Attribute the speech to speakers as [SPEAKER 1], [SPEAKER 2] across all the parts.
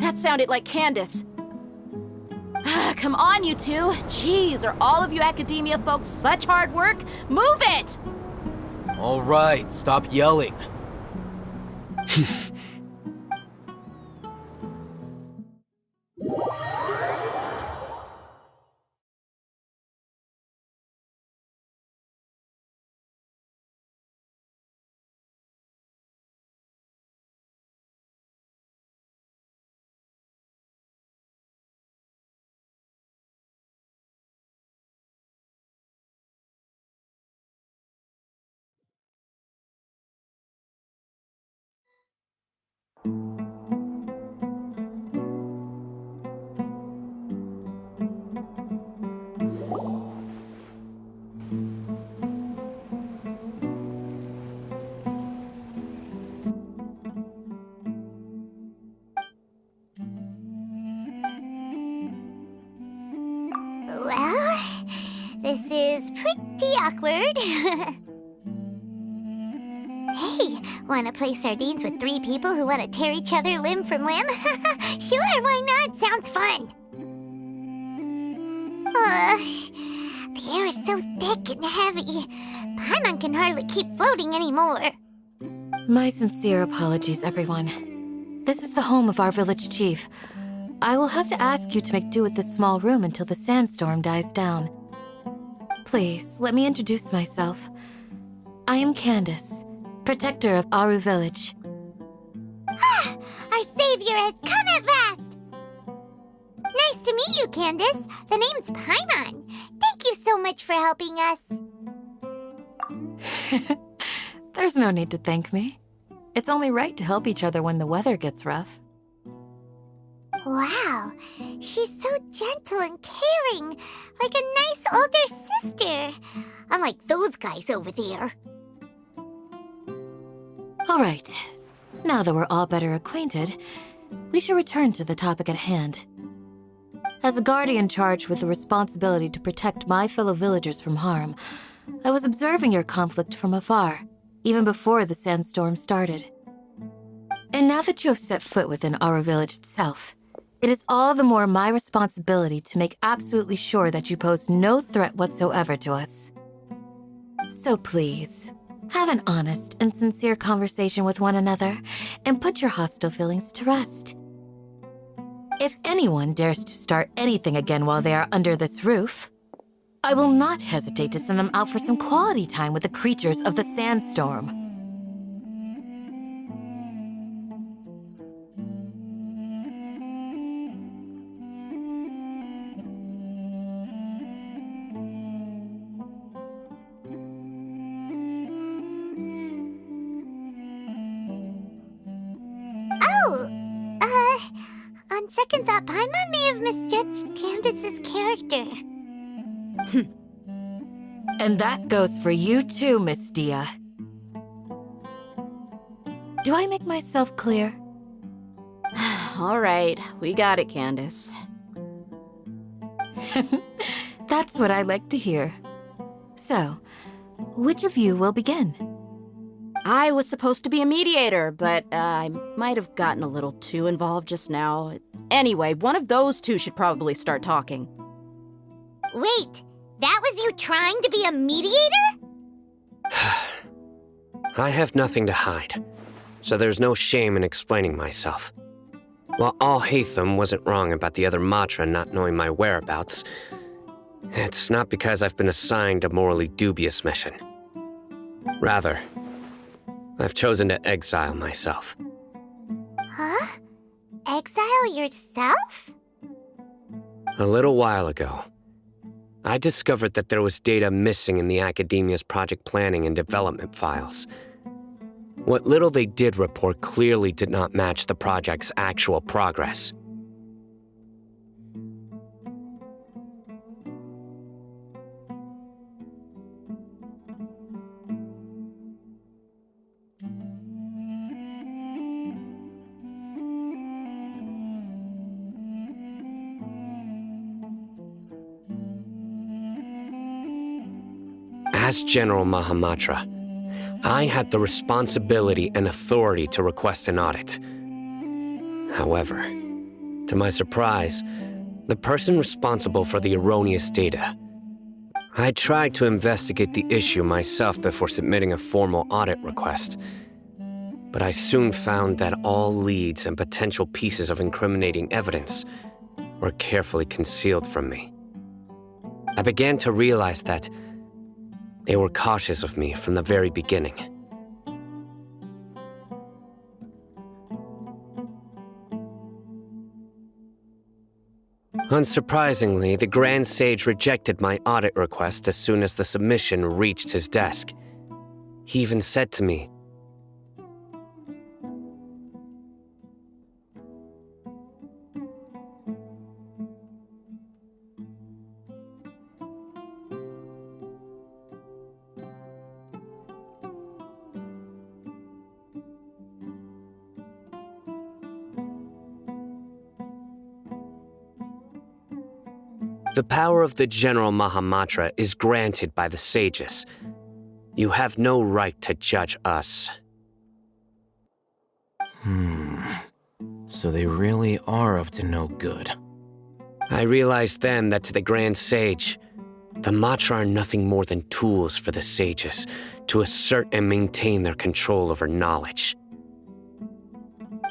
[SPEAKER 1] That sounded like Candace. Come on, you two. Jeez, are all of you academia folks such hard work? Move it!
[SPEAKER 2] All right, stop yelling.
[SPEAKER 3] Well, this is pretty awkward. Hey, wanna play sardines with 3 people who wanna tear each other limb from limb? Sure, why not? Sounds fun. The air is so thick and heavy. Paimon can hardly keep floating anymore.
[SPEAKER 4] My sincere apologies, everyone. This is the home of our village chief. I will have to ask you to make do with this small room until the sandstorm dies down. Please, let me introduce myself. I am Candace, protector of Aru Village.
[SPEAKER 3] Our savior has come at last! Nice to meet you, Candace. The name's Paimon. Thank you so much for helping us.
[SPEAKER 4] There's no need to thank me. It's only right to help each other when the weather gets rough.
[SPEAKER 3] Wow, she's so gentle and caring, like a nice older sister. Unlike those guys over there.
[SPEAKER 4] All right, now that we're all better acquainted, we should return to the topic at hand. As a guardian charged with the responsibility to protect my fellow villagers from harm, I was observing your conflict from afar, even before the sandstorm started. And now that you have set foot within our village itself, it is all the more my responsibility to make absolutely sure that you pose no threat whatsoever to us. So please, have an honest and sincere conversation with one another and put your hostile feelings to rest. If anyone dares to start anything again while they are under this roof, I will not hesitate to send them out for some quality time with the creatures of the sandstorm.
[SPEAKER 3] On second thought, Paimon may have misjudged Candace's character.
[SPEAKER 4] And that goes for you too, Miss Dia. Do I make myself clear?
[SPEAKER 1] All right, we got it, Candace.
[SPEAKER 4] That's what I like to hear. So, which of you will begin?
[SPEAKER 1] I was supposed to be a mediator, but I might have gotten a little too involved just now. Anyway, one of those two should probably start talking.
[SPEAKER 3] Wait, that was you trying to be a mediator?
[SPEAKER 5] I have nothing to hide, so there's no shame in explaining myself. While Al-Haytham wasn't wrong about the other Matra not knowing my whereabouts, it's not because I've been assigned a morally dubious mission. Rather, I've chosen to exile myself.
[SPEAKER 3] Huh? Exile yourself?
[SPEAKER 5] A little while ago, I discovered that there was data missing in the Academia's project planning and development files. What little they did report clearly did not match the project's actual progress. As General Mahamatra, I had the responsibility and authority to request an audit. However, To my surprise, the person responsible for the erroneous data. I tried to investigate the issue myself before submitting a formal audit request, but I soon found that all leads and potential pieces of incriminating evidence were carefully concealed from me. I began to realize that they were cautious of me from the very beginning. Unsurprisingly, the Grand Sage rejected my audit request as soon as the submission reached his desk. He even said to me, "The power of the General Mahamatra is granted by the sages. You have no right to judge us."
[SPEAKER 2] So they really are up to no good.
[SPEAKER 5] I realized then that to the Grand Sage, the Matra are nothing more than tools for the sages to assert and maintain their control over knowledge.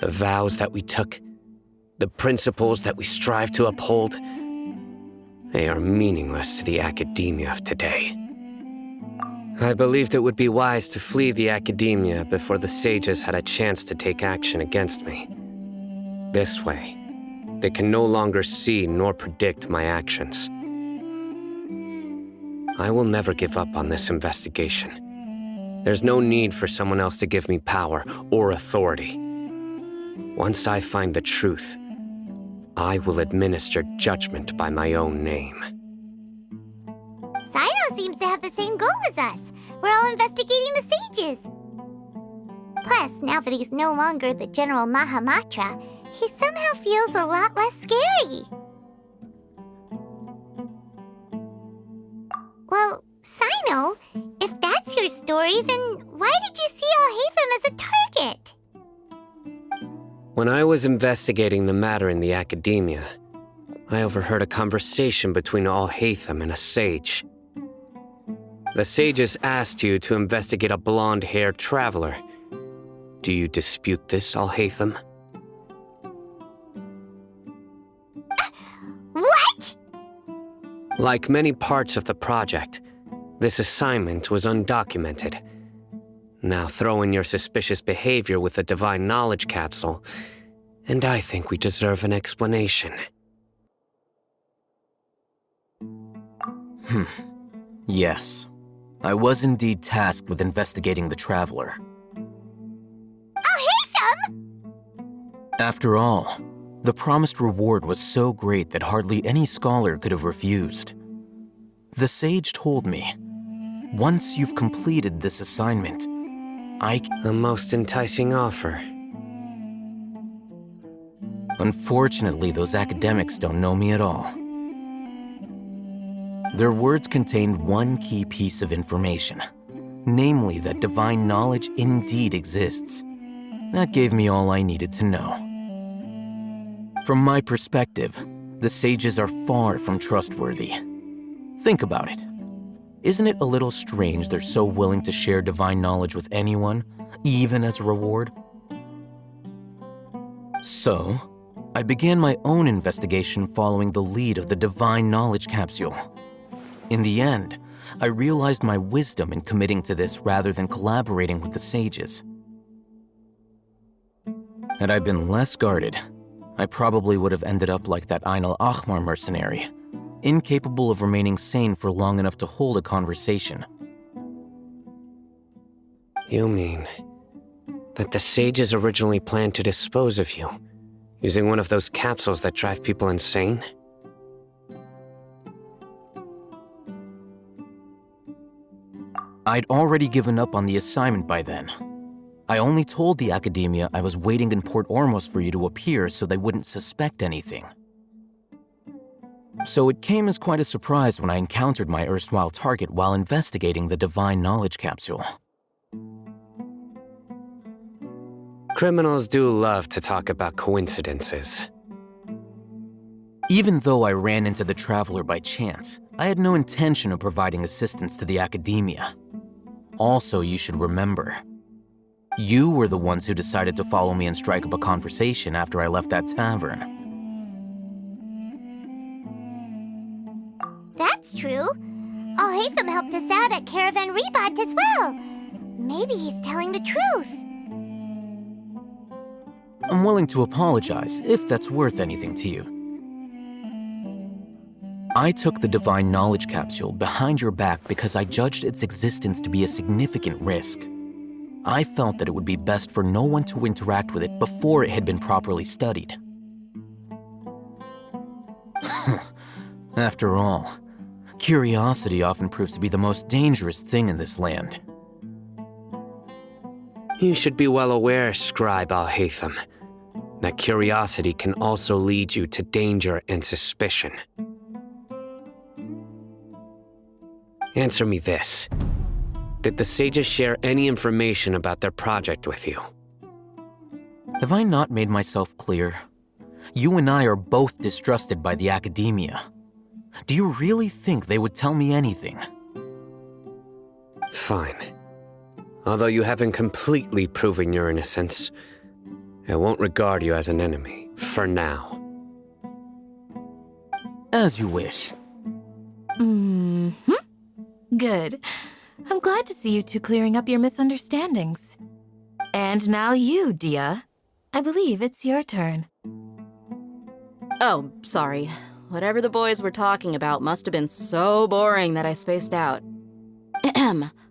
[SPEAKER 5] The vows that we took, the principles that we strive to uphold, they are meaningless to the academia of today. I believed it would be wise to flee the academia before the sages had a chance to take action against me. This way, they can no longer see nor predict my actions. I will never give up on this investigation. There's no need for someone else to give me power or authority. Once I find the truth, I will administer judgment by my own name.
[SPEAKER 3] Sino seems to have the same goal as us. We're all investigating the sages. Plus, now that he's no longer the General Mahamatra, he somehow feels a lot less scary. Well, Sino, if that's your story, then why did you see Alhaitham as a target?
[SPEAKER 5] When I was investigating the matter in the academia, I overheard a conversation between Alhaitham and a sage. The sages asked you to investigate a blonde-haired traveler. Do you dispute this, Alhaitham?
[SPEAKER 3] What?
[SPEAKER 5] Like many parts of the project, this assignment was undocumented. Now throw in your suspicious behavior with the Divine Knowledge Capsule, and I think we deserve an explanation.
[SPEAKER 2] Yes. I was indeed tasked with investigating the Traveler.
[SPEAKER 3] Alhaitham!
[SPEAKER 2] After all, the promised reward was so great that hardly any scholar could have refused. The sage told me, once you've completed this assignment,
[SPEAKER 5] A most enticing offer.
[SPEAKER 2] Unfortunately, those academics don't know me at all. Their words contained one key piece of information, namely that divine knowledge indeed exists. That gave me all I needed to know. From my perspective, the sages are far from trustworthy. Think about it. Isn't it a little strange they're so willing to share divine knowledge with anyone, even as a reward? So, I began my own investigation following the lead of the Divine Knowledge Capsule. In the end, I realized my wisdom in committing to this rather than collaborating with the sages. Had I been less guarded, I probably would have ended up like that Ain al-Ahmar mercenary, incapable of remaining sane for long enough to hold a conversation.
[SPEAKER 5] You mean that the sages originally planned to dispose of you, using one of those capsules that drive people insane?
[SPEAKER 2] I'd already given up on the assignment by then. I only told the academia I was waiting in Port Ormos for you to appear so they wouldn't suspect anything. So it came as quite a surprise when I encountered my erstwhile target while investigating the Divine Knowledge Capsule.
[SPEAKER 5] Criminals do love to talk about coincidences.
[SPEAKER 2] Even though I ran into the Traveler by chance, I had no intention of providing assistance to the Academia. Also, you should remember, you were the ones who decided to follow me and strike up a conversation after I left that tavern.
[SPEAKER 3] That's true. Alhaitham helped us out at Caravan Rebot as well. Maybe he's telling the truth.
[SPEAKER 2] I'm willing to apologize if that's worth anything to you. I took the Divine Knowledge Capsule behind your back because I judged its existence to be a significant risk. I felt that it would be best for no one to interact with it before it had been properly studied. After all, curiosity often proves to be the most dangerous thing in this land.
[SPEAKER 5] You should be well aware, Scribe Alhaitham, that curiosity can also lead you to danger and suspicion. Answer me this. Did the sages share any information about their project with you?
[SPEAKER 2] Have I not made myself clear? You and I are both distrusted by the Academia. Do you really think they would tell me anything?
[SPEAKER 5] Fine. Although you haven't completely proven your innocence, I won't regard you as an enemy, for now.
[SPEAKER 2] As you wish.
[SPEAKER 4] Good. I'm glad to see you two clearing up your misunderstandings. And now you, Dia. I believe it's your turn.
[SPEAKER 1] Oh, sorry. Whatever the boys were talking about must have been so boring that I spaced out.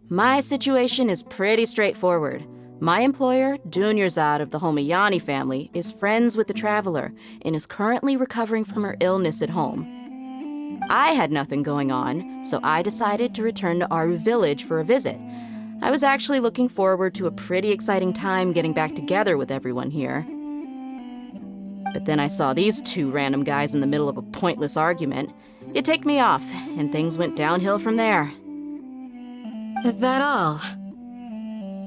[SPEAKER 1] My situation is pretty straightforward. My employer, Dunyarzad of the Homayani family, is friends with the Traveler and is currently recovering from her illness at home. I had nothing going on, so I decided to return to Aru Village for a visit. I was actually looking forward to a pretty exciting time getting back together with everyone here. But then I saw these two random guys in the middle of a pointless argument. It ticked me off, and things went downhill from there.
[SPEAKER 4] Is that all?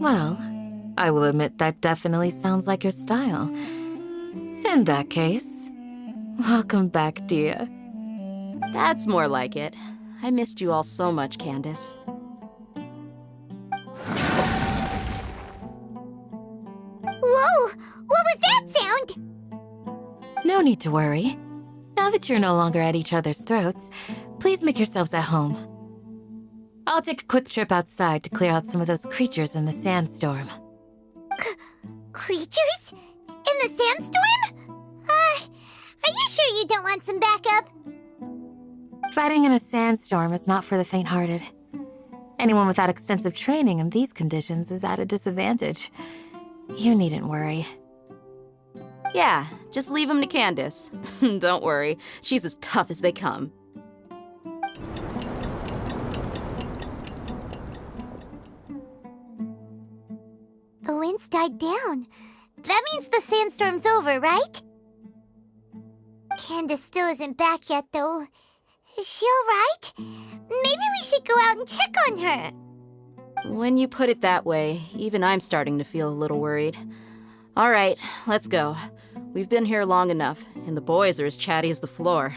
[SPEAKER 4] Well, I will admit that definitely sounds like your style. In that case, welcome back, Dia.
[SPEAKER 1] That's more like it. I missed you all so much, Candace.
[SPEAKER 3] Whoa! What was that sound?
[SPEAKER 4] No need to worry. Now that you're no longer at each other's throats, please make yourselves at home. I'll take a quick trip outside to clear out some of those creatures in the sandstorm.
[SPEAKER 3] Creatures? In the sandstorm? Are you sure you don't want some backup?
[SPEAKER 4] Fighting in a sandstorm is not for the faint-hearted. Anyone without extensive training in these conditions is at a disadvantage. You needn't worry.
[SPEAKER 1] Yeah, just leave him to Candace. Don't worry, she's as tough as they come.
[SPEAKER 3] The wind's died down. That means the sandstorm's over, right? Candace still isn't back yet, though. Is she alright? Maybe we should go out and check on her.
[SPEAKER 1] When you put it that way, even I'm starting to feel a little worried. All right, let's go. We've been here long enough, and the boys are as chatty as the floor.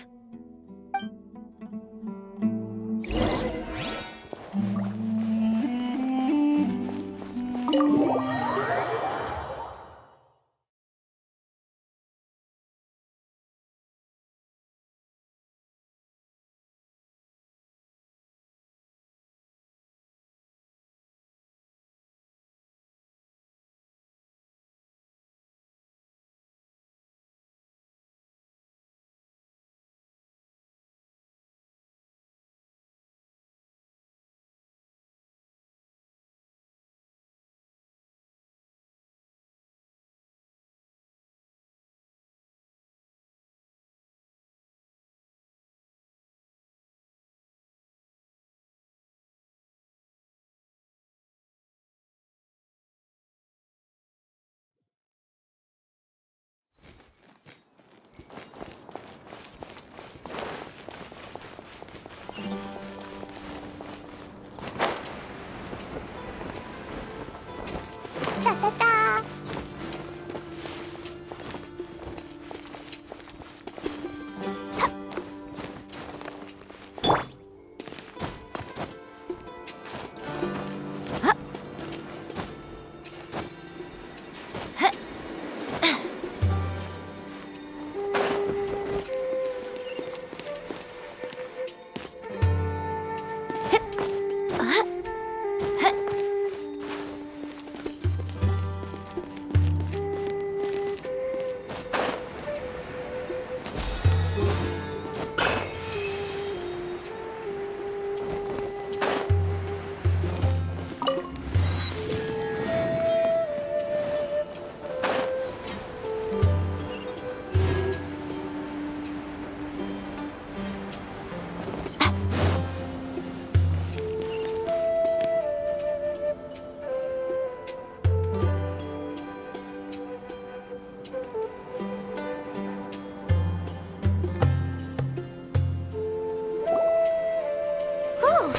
[SPEAKER 3] Ooh,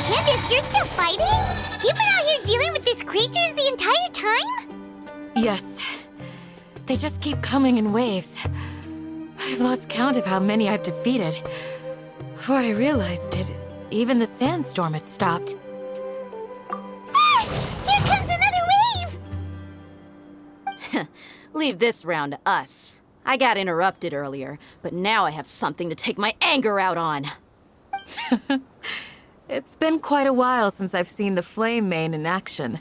[SPEAKER 3] Candace, you're still fighting? You've been out here dealing with these creatures the entire time?
[SPEAKER 4] Yes. They just keep coming in waves. I've lost count of how many I've defeated. Before I realized it, even the sandstorm had stopped.
[SPEAKER 3] Ah! Here comes another wave!
[SPEAKER 1] Leave this round to us. I got interrupted earlier, but now I have something to take my anger out on.
[SPEAKER 4] It's been quite a while since I've seen the Flame Mane in action.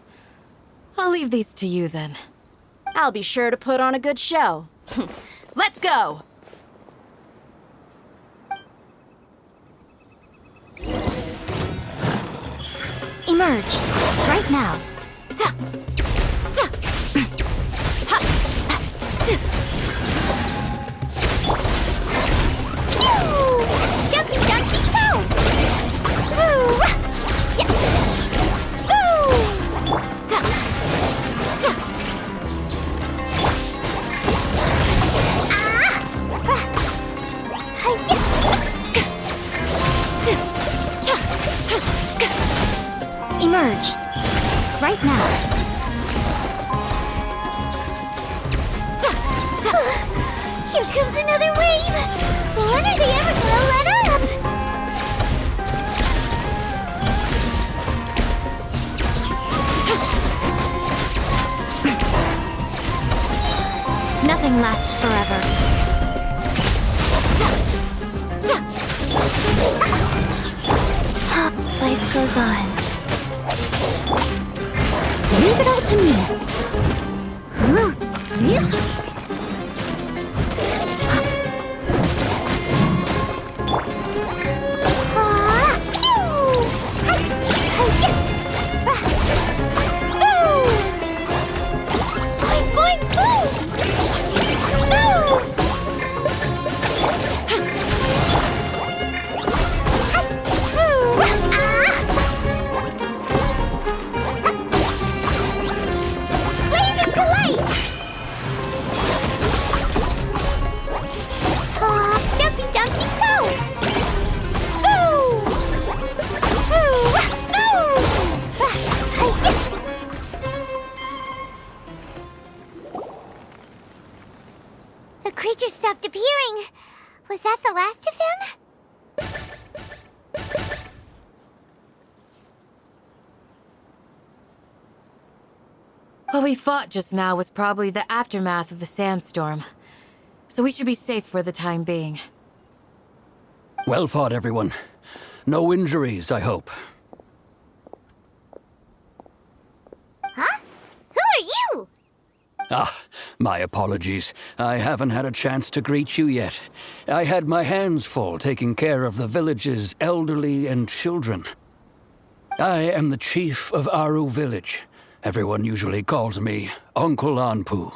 [SPEAKER 4] I'll leave these to you then.
[SPEAKER 1] I'll be sure to put on a good show. Let's go!
[SPEAKER 3] Emerge. Right now. Jumpy, jumpy, go! Emerge. Right now. Here comes another wave! When are they ever gonna let up? Nothing lasts forever. Life goes on. Leave it all to me. The creatures stopped appearing. Was that the last of them?
[SPEAKER 4] What we fought just now was probably the aftermath of the sandstorm. So we should be safe for the time being.
[SPEAKER 6] Well fought, everyone. No injuries, I hope.
[SPEAKER 3] Huh? Who are you?
[SPEAKER 6] Ah, my apologies. I haven't had a chance to greet you yet. I had my hands full taking care of the village's elderly and children. I am the chief of Aru village. Everyone usually calls me Uncle Anpu.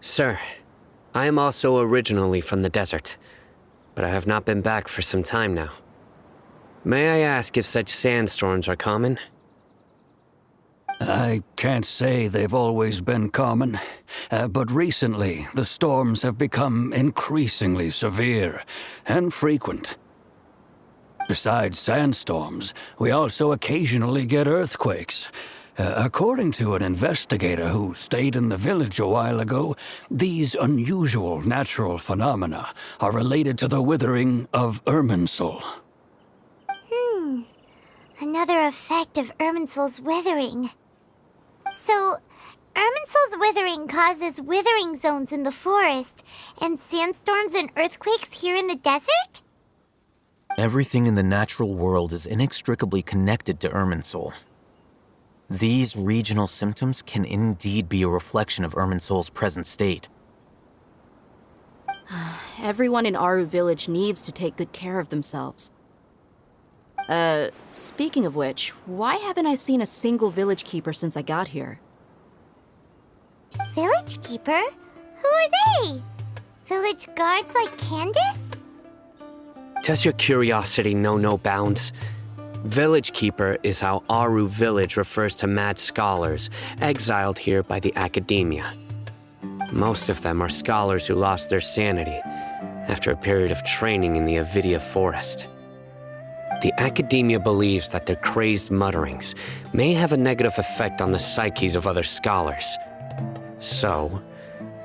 [SPEAKER 5] Sir, I am also originally from the desert, but I have not been back for some time now. May I ask if such sandstorms are common?
[SPEAKER 6] I can't say they've always been common, but recently the storms have become increasingly severe and frequent. Besides sandstorms, we also occasionally get earthquakes. According to an investigator who stayed in the village a while ago, these unusual natural phenomena are related to the withering of Irminsul.
[SPEAKER 3] Another effect of Irminsul's withering. So, Irminsul's withering causes withering zones in the forest, and sandstorms and earthquakes here in the desert?
[SPEAKER 2] Everything in the natural world is inextricably connected to Irminsul. These regional symptoms can indeed be a reflection of Irminsul's present state.
[SPEAKER 1] everyone in Aru Village needs to take good care of themselves. Speaking of which, why haven't I seen a single village keeper since I got here?
[SPEAKER 3] Village keeper? Who are they? Village guards like Candace?
[SPEAKER 5] Does your curiosity know no bounds? Village Keeper is how Aru Village refers to mad scholars exiled here by the academia. Most of them are scholars who lost their sanity after a period of training in the Avidia forest. The academia believes that their crazed mutterings may have a negative effect on the psyches of other scholars. So,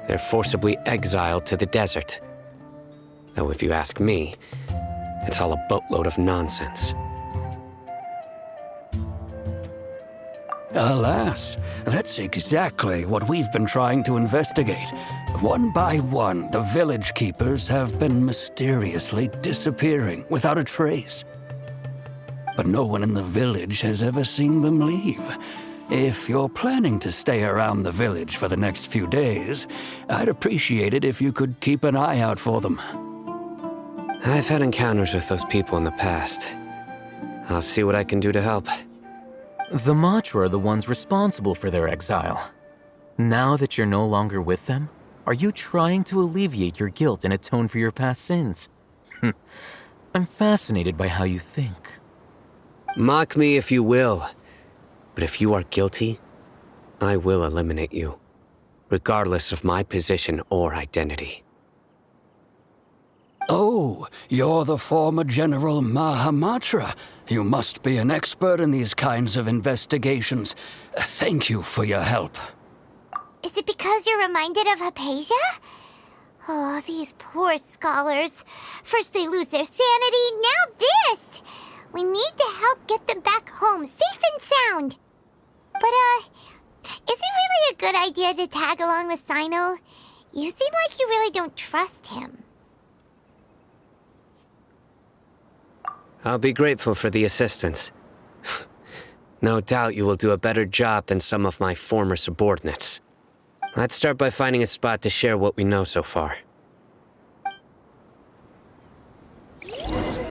[SPEAKER 5] they're forcibly exiled to the desert. Though if you ask me, it's all a boatload of nonsense.
[SPEAKER 6] Alas, that's exactly what we've been trying to investigate. One by one, the village keepers have been mysteriously disappearing without a trace. But no one in the village has ever seen them leave. If you're planning to stay around the village for the next few days, I'd appreciate it if you could keep an eye out for them.
[SPEAKER 5] I've had encounters with those people in the past. I'll see what I can do to help.
[SPEAKER 2] The Matra are the ones responsible for their exile. Now that you're no longer with them, are you trying to alleviate your guilt and atone for your past sins? I'm fascinated by how you think.
[SPEAKER 5] Mock me if you will, but if you are guilty, I will eliminate you, regardless of my position or identity.
[SPEAKER 6] Oh, you're the former General Mahamatra. You must be an expert in these kinds of investigations. Thank you for your help.
[SPEAKER 3] Is it because you're reminded of Hypatia? Oh, these poor scholars. First they lose their sanity, now this! We need to help get them back home, safe and sound. But, is it really a good idea to tag along with Sino? You seem like you really don't trust him.
[SPEAKER 5] I'll be grateful for the assistance. No doubt you will do a better job than some of my former subordinates. Let's start by finding a spot to share what we know so far.